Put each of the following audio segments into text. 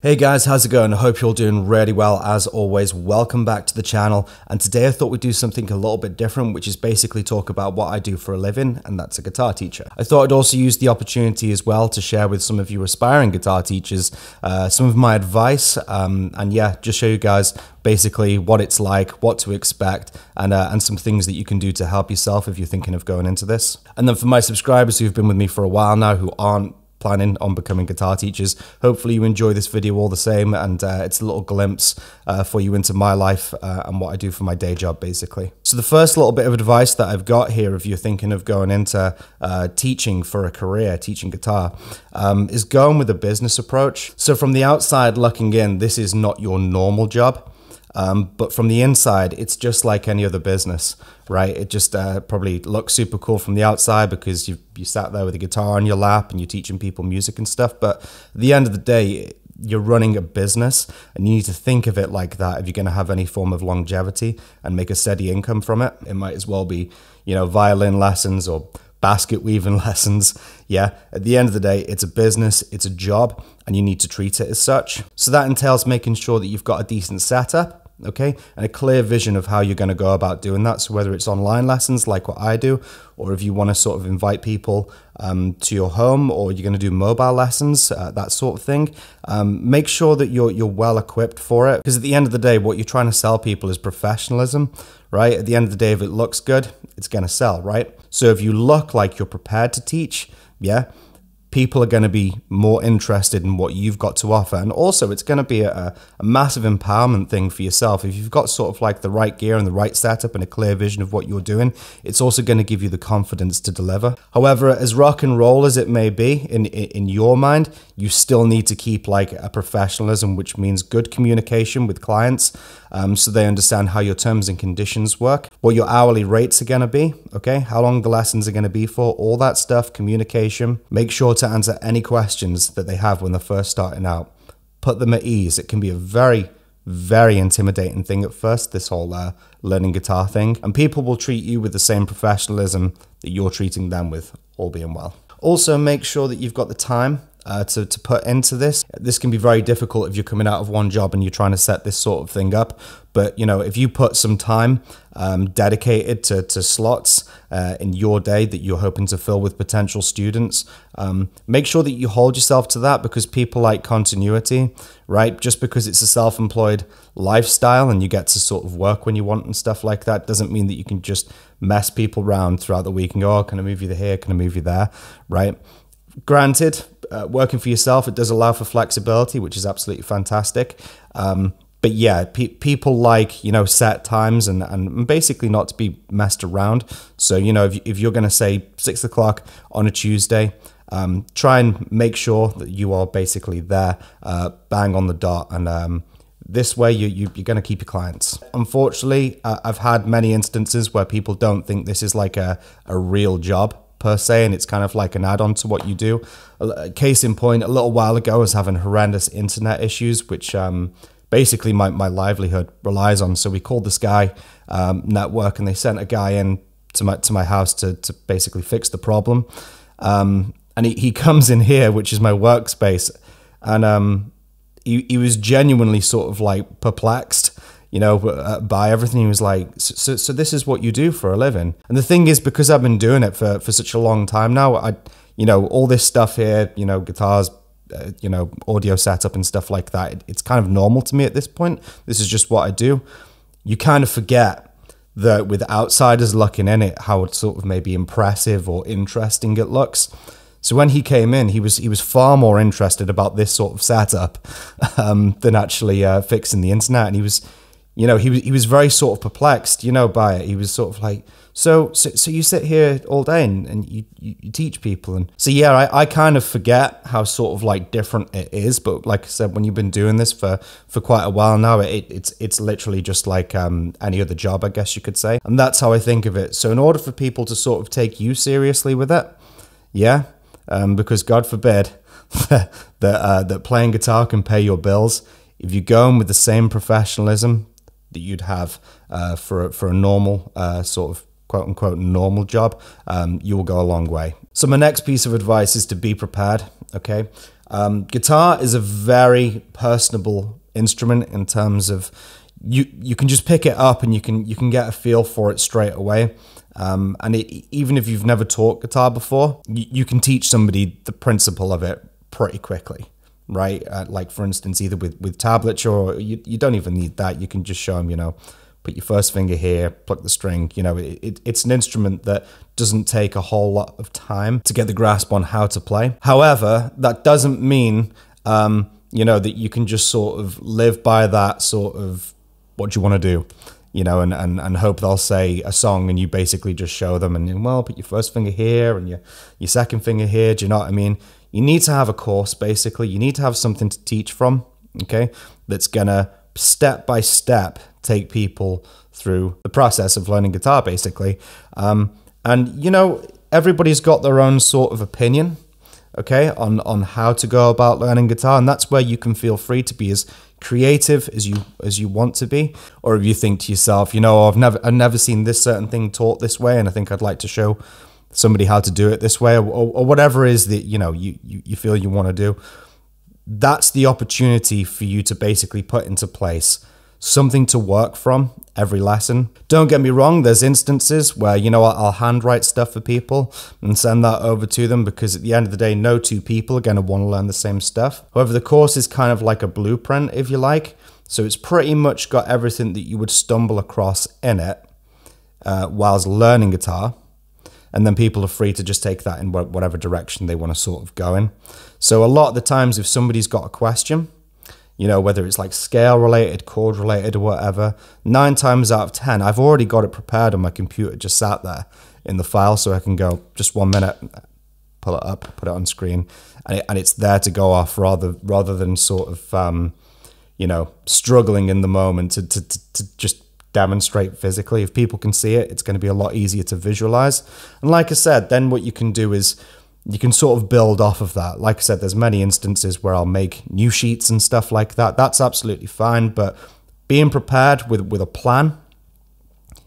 Hey guys, how's it going? I hope you're all doing really well as always. Welcome back to the channel, and today I thought we'd do something a little bit different, which is basically talk about what I do for a living, and that's a guitar teacher. I thought I'd also use the opportunity as well to share with some of you aspiring guitar teachers some of my advice, and yeah, just show you guys basically what it's like, what to expect, and some things that you can do to help yourself if you're thinking of going into this. And then for my subscribers who've been with me for a while now, who aren't planning on becoming guitar teachers, hopefully you enjoy this video all the same, and it's a little glimpse for you into my life and what I do for my day job basically. So the first little bit of advice that I've got here, if you're thinking of going into teaching for a career, teaching guitar, is going with a business approach. So from the outside looking in, this is not your normal job. But from the inside, it's just like any other business, right? It just probably looks super cool from the outside because you sat there with a guitar on your lap and you're teaching people music and stuff. But at the end of the day, you're running a business, and you need to think of it like that if you're going to have any form of longevity and make a steady income from it. It might as well be, you know, violin lessons or basket weaving lessons. Yeah, at the end of the day, it's a business, it's a job, and you need to treat it as such. So that entails making sure that you've got a decent setup, okay, and a clear vision of how you're going to go about doing that. So whether it's online lessons like what I do, or if you want to sort of invite people to your home, or you're going to do mobile lessons, that sort of thing, make sure that you're well equipped for it, because at the end of the day, what you're trying to sell people is professionalism, right? At the end of the day, if it looks good, it's going to sell, right? So if you look like you're prepared to teach, yeah, people are going to be more interested in what you've got to offer. And also it's going to be a massive empowerment thing for yourself. If you've got sort of like the right gear and the right setup and a clear vision of what you're doing, it's also going to give you the confidence to deliver. However, as rock and roll as it may be in your mind, you still need to keep like a professionalism, which means good communication with clients, so they understand how your terms and conditions work, what your hourly rates are going to be, okay, how long the lessons are going to be for, all that stuff, communication. Make sure to answer any questions that they have when they're first starting out. Put them at ease. It can be a very, very intimidating thing at first, this whole learning guitar thing, and people will treat you with the same professionalism that you're treating them with, all being well. Also, make sure that you've got the time to put into this. This can be very difficult if you're coming out of one job and you're trying to set this sort of thing up. But, you know, if you put some time dedicated to slots in your day that you're hoping to fill with potential students, make sure that you hold yourself to that, because people like continuity, right? Just because it's a self-employed lifestyle and you get to sort of work when you want and stuff like that, doesn't mean that you can just mess people around throughout the week and go, oh, can I move you here? Can I move you there? Right? Granted, working for yourself, it does allow for flexibility, which is absolutely fantastic. But yeah, people like, you know, set times and basically not to be messed around. So, you know, if you're going to say 6 o'clock on a Tuesday, try and make sure that you are basically there, bang on the dot. And this way you're going to keep your clients. Unfortunately, I've had many instances where people don't think this is like a real job per se, and it's kind of like an add-on to what you do. Case in point, a little while ago I was having horrendous internet issues, which basically my livelihood relies on. So we called the Sky network, and they sent a guy in to my house to basically fix the problem. And he comes in here, which is my workspace, and he was genuinely sort of like perplexed, you know, by everything. He was like, so this is what you do for a living? And the thing is, because I've been doing it for such a long time now, you know, all this stuff here, you know, guitars, you know, audio setup and stuff like that, it's kind of normal to me at this point. This is just what I do. You kind of forget that with outsiders looking in it, how it's sort of maybe impressive or interesting it looks. So when he came in, he was far more interested about this sort of setup than actually fixing the internet. And he was, you know, he was very sort of perplexed, you know, by it. He was sort of like, so you sit here all day and you teach people. And so, yeah, I kind of forget how sort of like different it is. But like I said, when you've been doing this for quite a while now, it's literally just like any other job, I guess you could say. And that's how I think of it. So in order for people to sort of take you seriously with it, yeah, because God forbid that playing guitar can pay your bills, if you're going with the same professionalism that you'd have for a normal sort of quote unquote normal job, you will go a long way. So my next piece of advice is to be prepared. Okay, Guitar is a very personable instrument in terms of you can just pick it up and you can get a feel for it straight away. Even if you've never taught guitar before, you can teach somebody the principle of it pretty quickly, right? Like for instance, either with tablature, or you don't even need that. You can just show them, put your first finger here, pluck the string. It's an instrument that doesn't take a whole lot of time to get the grasp on how to play. However, that doesn't mean, that you can just sort of live by that sort of what do you want to do, and hope they'll say a song and you basically just show them and, well, put your first finger here and your second finger here. Do you know what I mean? You need to have a course, basically. You need to have something to teach from, okay, that's going to step by step take people through the process of learning guitar, basically. Everybody's got their own sort of opinion, okay, on how to go about learning guitar, and that's where you can feel free to be as creative as you want to be. Or if you think to yourself, I've never seen this certain thing taught this way, and I think I'd like to show somebody how to do it this way, or whatever it is that you feel you want to do, that's the opportunity for you to basically put into place something to work from every lesson. Don't get me wrong, there's instances where, I'll handwrite stuff for people and send that over to them, because at the end of the day, no two people are going to want to learn the same stuff. However, the course is kind of like a blueprint, if you like. So it's pretty much got everything that you would stumble across in it whilst learning guitar. And then people are free to just take that in whatever direction they want to sort of go in. So a lot of the times, if somebody's got a question, whether it's like scale related, chord related, or whatever, 9 times out of 10, I've already got it prepared on my computer, just sat there in the file, so I can go, just 1 minute, pull it up, put it on screen, and it's there to go off, rather than sort of, struggling in the moment to just demonstrate physically. If people can see it, it's going to be a lot easier to visualize. And like I said, then what you can do is you can sort of build off of that. Like I said, there's many instances where I'll make new sheets and stuff like that. That's absolutely fine. But being prepared with a plan,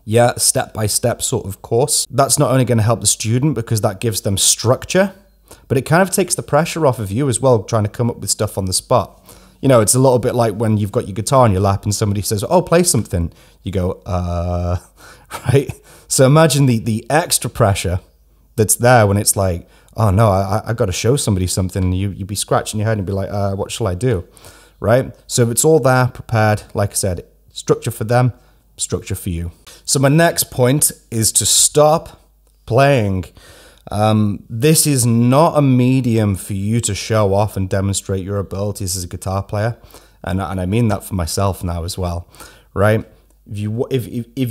step-by-step sort of course, that's not only going to help the student because that gives them structure, but it kind of takes the pressure off of you as well, trying to come up with stuff on the spot. It's a little bit like when you've got your guitar in your lap and somebody says, oh, play something. You go, right? So imagine the extra pressure that's there when it's like, oh no, I got to show somebody something. You'd be scratching your head and be like, what shall I do? Right? So it's all there, prepared. Like I said, structure for them, structure for you. So my next point is to stop playing. This is not a medium for you to show off and demonstrate your abilities as a guitar player. And I mean that for myself now as well, right? If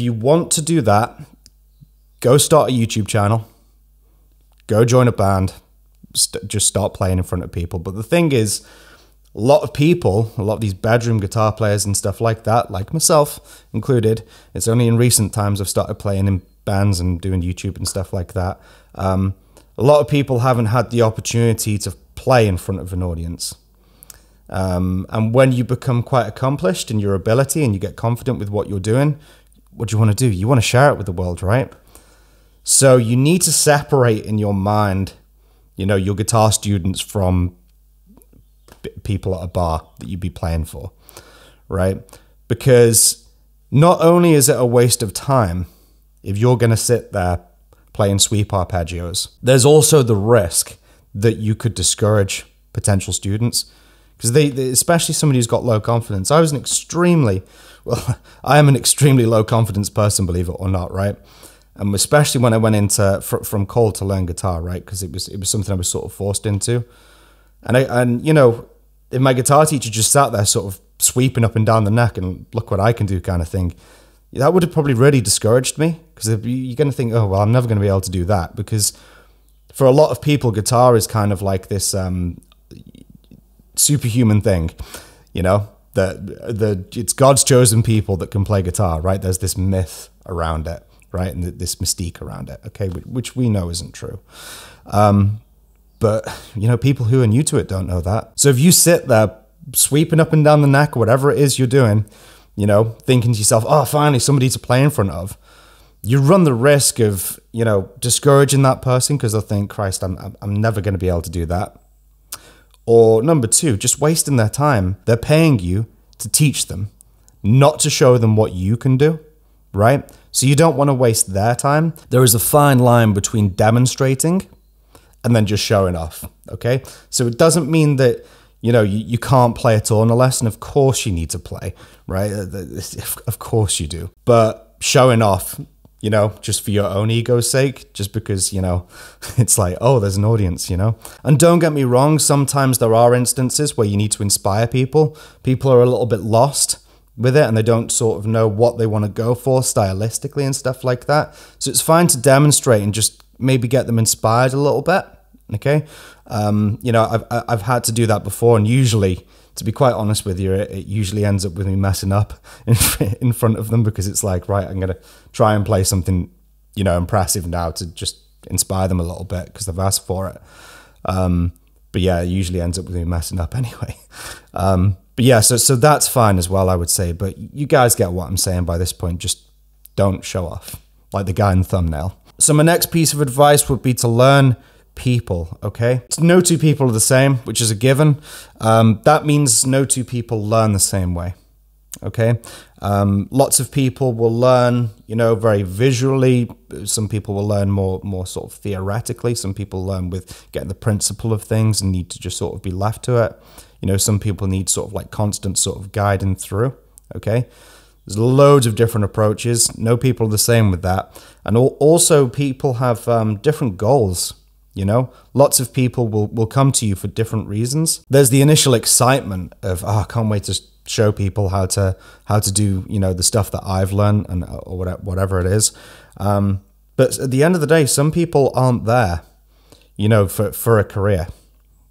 you want to do that, go start a YouTube channel. Go join a band, just start playing in front of people. But the thing is, a lot of these bedroom guitar players and stuff like that, like myself included, it's only in recent times I've started playing in bands and doing YouTube and stuff like that. A lot of people haven't had the opportunity to play in front of an audience. And when you become quite accomplished in your ability and you get confident with what you're doing, what do you want to do? You want to share it with the world, right? So you need to separate in your mind, your guitar students from people at a bar that you'd be playing for, right? Because not only is it a waste of time if you're going to sit there playing sweep arpeggios, there's also the risk that you could discourage potential students, because they especially somebody who's got low confidence. I am an extremely low confidence person, believe it or not, right? And especially when I went into from cold to learn guitar, right? Because it was something I was sort of forced into, and if my guitar teacher just sat there sort of sweeping up and down the neck and look what I can do kind of thing, that would have probably really discouraged me, because you're going to think, oh well, I'm never going to be able to do that, because for a lot of people, guitar is kind of like this superhuman thing, that it's God's chosen people that can play guitar, right? There's this myth around it, right? And this mystique around it, okay, which we know isn't true. But, people who are new to it don't know that. So if you sit there sweeping up and down the neck, or whatever it is you're doing, thinking to yourself, oh, finally somebody to play in front of, you run the risk of, discouraging that person because they'll think, Christ, I'm never going to be able to do that. Or number two, just wasting their time. They're paying you to teach them, not to show them what you can do, right? So you don't want to waste their time. There is a fine line between demonstrating and then just showing off, okay? So it doesn't mean that, you know, you can't play at all in a lesson. Of course you need to play, right? Of course you do. But showing off, you know, just for your own ego's sake, just because, you know, it's like, oh, there's an audience, you know? And don't get me wrong, sometimes there are instances where you need to inspire people. People are a little bit lost with it and they don't sort of know what they want to go for stylistically and stuff like that. So it's fine to demonstrate and just maybe get them inspired a little bit, okay? You know, I've had to do that before, and usually, to be quite honest with you, it usually ends up with me messing up in front of them, because it's like, right, I'm going to try and play something, you know, impressive now to just inspire them a little bit because they've asked for it. But yeah, it usually ends up with me messing up anyway. But yeah, so that's fine as well, I would say. But you guys get what I'm saying by this point. Just don't show off, like the guy in the thumbnail. So my next piece of advice would be to learn people, okay? No two people are the same, which is a given. That means no two people learn the same way, okay? Lots of people will learn, you know, very visually. Some people will learn more sort of theoretically. Some people learn with getting the principle of things and need to just sort of be left to it. You know, some people need sort of like constant sort of guiding through, okay? There's loads of different approaches. No people are the same with that. And also people have different goals. You know, lots of people will come to you for different reasons. There's the initial excitement of, oh, I can't wait to show people how to do, you know, the stuff that I've learned and or whatever it is. But at the end of the day, some people aren't there, you know, for a career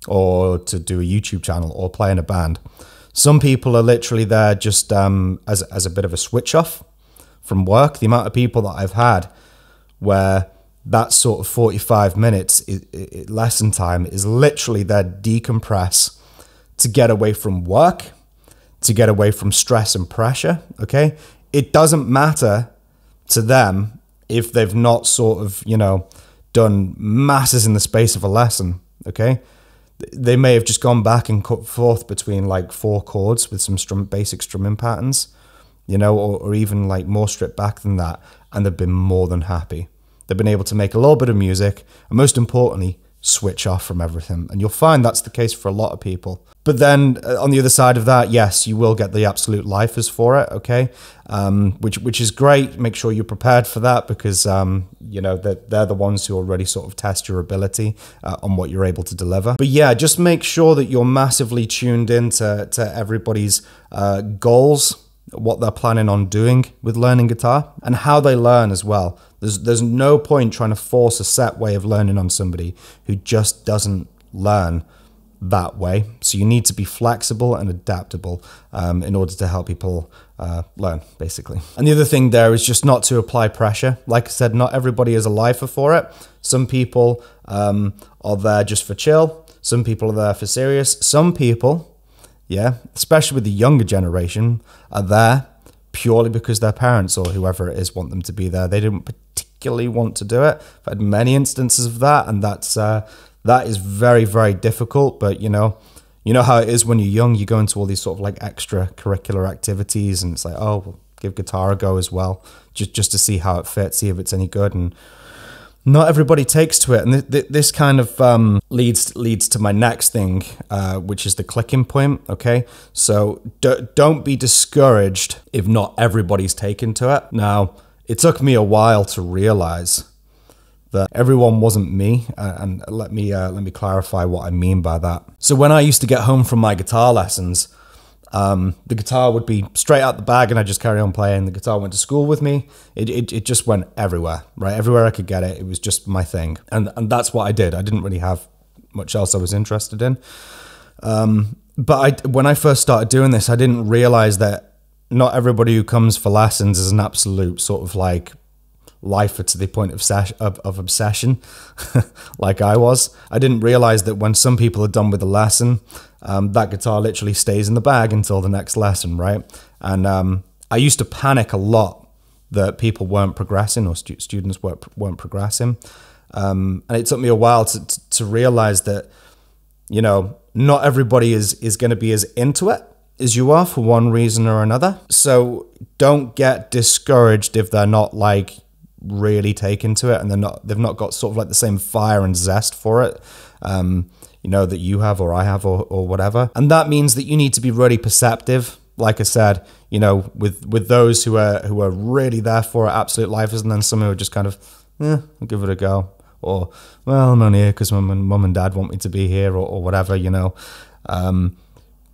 or to do a YouTube channel or play in a band. Some people are literally there just as a bit of a switch off from work. The amount of people that I've had where that sort of 45 minutes lesson time is literally their decompress to get away from work, to get away from stress and pressure, okay? It doesn't matter to them if they've not sort of, you know, done masses in the space of a lesson, okay? They may have just gone back and cut forth between like 4 chords with some basic strumming patterns, you know, or even like more stripped back than that, and they've been more than happy. They've been able to make a little bit of music and, most importantly, switch off from everything. And you'll find that's the case for a lot of people. But then on the other side of that, yes, you will get the absolute lifers for it, okay? Which is great. Make sure you're prepared for that because, you know, they're the ones who already sort of test your ability on what you're able to deliver. But yeah, just make sure that you're massively tuned into everybody's goals, what they're planning on doing with learning guitar and how they learn as well. There's no point trying to force a set way of learning on somebody who just doesn't learn that way. So you need to be flexible and adaptable in order to help people learn, basically. And the other thing there is just not to apply pressure. Like I said, not everybody is a lifer for it. Some people are there just for chill. Some people are there for serious. Some people, yeah, especially with the younger generation, are there purely because their parents or whoever it is want them to be there. They didn't particularly want to do it. I've had many instances of that, and that is very, very difficult. But you know how it is when you're young. You go into all these sort of like extracurricular activities, and it's like, oh, we'll give guitar a go as well, just to see how it fits, see if it's any good. And not everybody takes to it, and this kind of leads to my next thing, which is the clicking point. Okay, so don't be discouraged if not everybody's taken to it. Now, it took me a while to realize that everyone wasn't me, and let me clarify what I mean by that. So when I used to get home from my guitar lessons, the guitar would be straight out the bag and I just carry on playing. The guitar went to school with me. It just went everywhere, right? Everywhere I could get it. It was just my thing. And that's what I did. I didn't really have much else I was interested in. But when I first started doing this, I didn't realize that not everybody who comes for lessons is an absolute sort of like lifer to the point of obsession like I was. I didn't realize that when some people are done with the lesson, that guitar literally stays in the bag until the next lesson, right? And I used to panic a lot that people weren't progressing or students weren't progressing. And it took me a while to realize that, you know, not everybody is going to be as into it as you are for one reason or another. So don't get discouraged if they're not like really taken to it and they've not got sort of like the same fire and zest for it, that you have or I have or whatever. And that means that you need to be really perceptive. Like I said, with those who are really there for it, absolute lifers, and then some who are just kind of, I'll give it a go. Or, well, I'm only here because mum and dad want me to be here or whatever,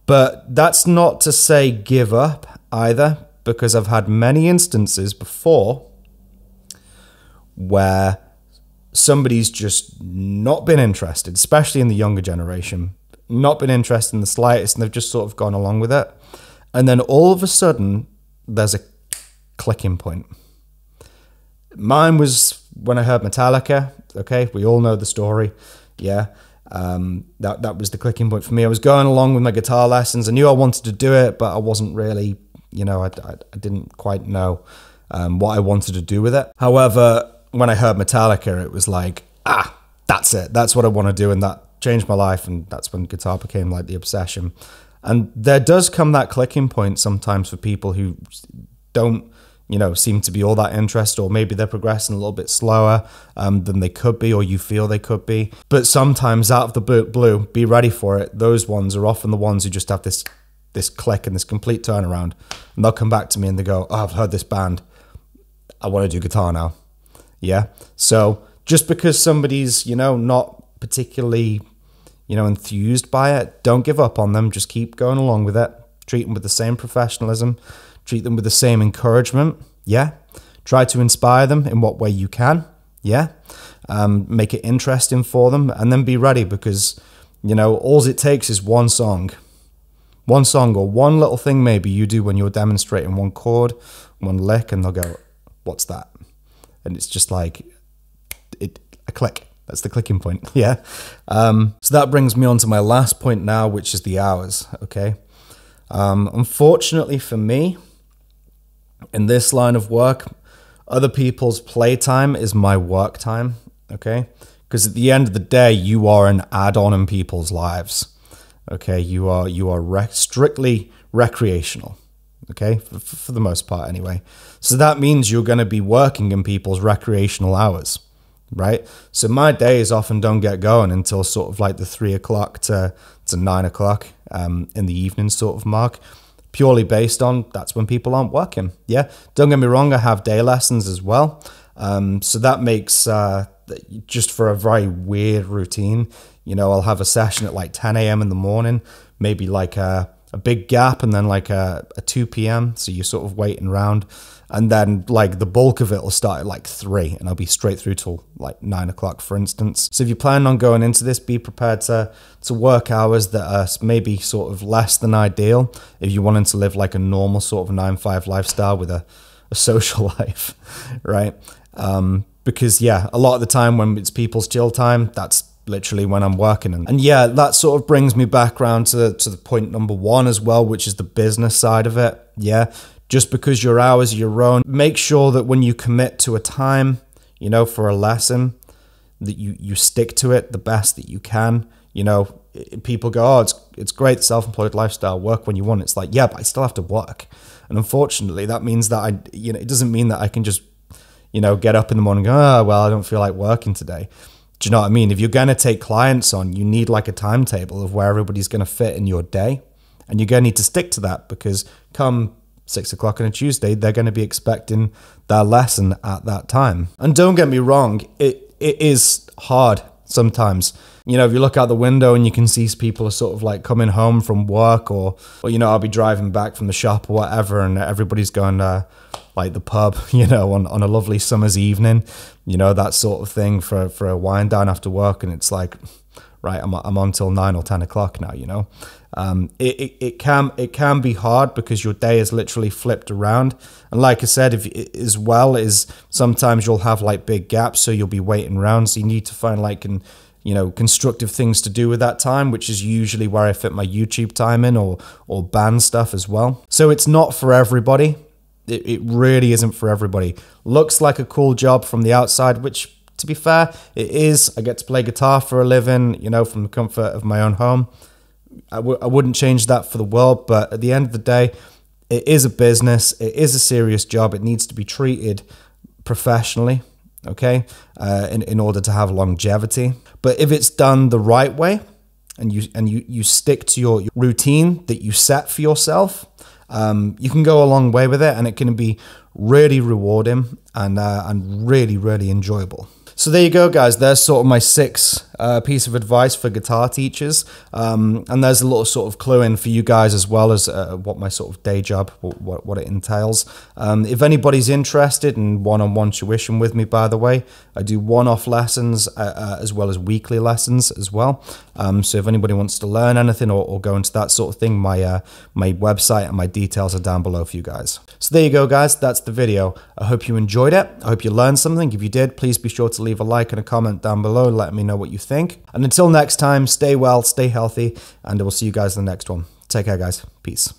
But that's not to say give up either, because I've had many instances before where somebody's just not been interested, especially in the younger generation, not been interested in the slightest, and they've just sort of gone along with it. And then all of a sudden, there's a clicking point. Mine was when I heard Metallica. Okay, we all know the story. Yeah, that was the clicking point for me. I was going along with my guitar lessons. I knew I wanted to do it, but I wasn't really, I didn't quite know what I wanted to do with it. However, when I heard Metallica, it was like, that's it. That's what I want to do, and that changed my life. And that's when guitar became like the obsession. And there does come that clicking point sometimes for people who don't, seem to be all that interested, or maybe they're progressing a little bit slower than they could be, or you feel they could be. But sometimes out of the blue, be ready for it. Those ones are often the ones who just have this click and this complete turnaround. And they'll come back to me and they go, I've heard this band. I want to do guitar now. Yeah. So just because somebody's, not particularly enthused by it, don't give up on them. Just keep going along with it. Treat them with the same professionalism. Treat them with the same encouragement. Yeah. Try to inspire them in what way you can. Yeah. Make it interesting for them, and then be ready, because, all it takes is one song or one little thing maybe you do when you're demonstrating one chord, one lick, and they'll go, what's that? And it's just like a click. That's the clicking point. Yeah. So that brings me on to my last point now, which is the hours. Okay. Unfortunately for me, in this line of work, other people's playtime is my work time. Okay. Because at the end of the day, you are an add-on in people's lives. Okay. You are strictly recreational. Okay. For the most part anyway. So that means you're going to be working in people's recreational hours. Right. So my days often don't get going until sort of like the 3 o'clock to 9 o'clock in the evening sort of mark, purely based on that's when people aren't working. Yeah. Don't get me wrong. I have day lessons as well. So that makes just for a very weird routine, I'll have a session at like 10 a.m. in the morning, maybe like a big gap, and then like a 2 p.m. So you're sort of waiting around. And then like the bulk of it will start at like 3, and I'll be straight through till like 9 o'clock, for instance. So if you plan on going into this, be prepared to work hours that are maybe sort of less than ideal if you're wanting to live like a normal sort of 9-5 lifestyle with a social life, right? Because yeah, a lot of the time when it's people's chill time, that's literally when I'm working. And yeah, that sort of brings me back around to the point number 1 as well, which is the business side of it. Yeah. Just because your hours are your own, make sure that when you commit to a time, for a lesson, that you stick to it the best that you can. People go, it's great, self-employed lifestyle, work when you want. It's like, yeah, but I still have to work. And unfortunately, that means that it doesn't mean that I can just, get up in the morning and go, oh, well, I don't feel like working today. Do you know what I mean? If you're going to take clients on, you need like a timetable of where everybody's going to fit in your day. And you're going to need to stick to that, because come 6 o'clock on a Tuesday, they're going to be expecting their lesson at that time. And don't get me wrong, it is hard sometimes. If you look out the window and you can see people are sort of like coming home from work, or I'll be driving back from the shop or whatever, and everybody's going to like the pub, on a lovely summer's evening, that sort of thing for a wind down after work. And it's like, right, I'm on till 9 or 10 o'clock now, It can be hard because your day is literally flipped around. And like I said, as well as sometimes you'll have like big gaps, so you'll be waiting around. So you need to find like constructive things to do with that time, which is usually where I fit my YouTube time in, or band stuff as well. So it's not for everybody. It really isn't for everybody. Looks like a cool job from the outside, which, to be fair, it is. I get to play guitar for a living, from the comfort of my own home. I wouldn't change that for the world, but at the end of the day, it is a business. It is a serious job. It needs to be treated professionally, okay, in order to have longevity. But if it's done the right way, and you stick to your routine that you set for yourself, you can go a long way with it, and it can be really rewarding and really, really enjoyable. So there you go, guys. There's sort of my 6 piece of advice for guitar teachers. And there's a little sort of clue in for you guys as well as what my sort of day job, what it entails. If anybody's interested in one-on-one tuition with me, by the way, I do one-off lessons as well as weekly lessons as well. So if anybody wants to learn anything or go into that sort of thing, my website and my details are down below for you guys. So there you go, guys. That's the video. I hope you enjoyed it. I hope you learned something. If you did, please be sure to leave a like and a comment down below and let me know what you think. And until next time, stay well, stay healthy, and I will see you guys in the next one. Take care, guys. Peace.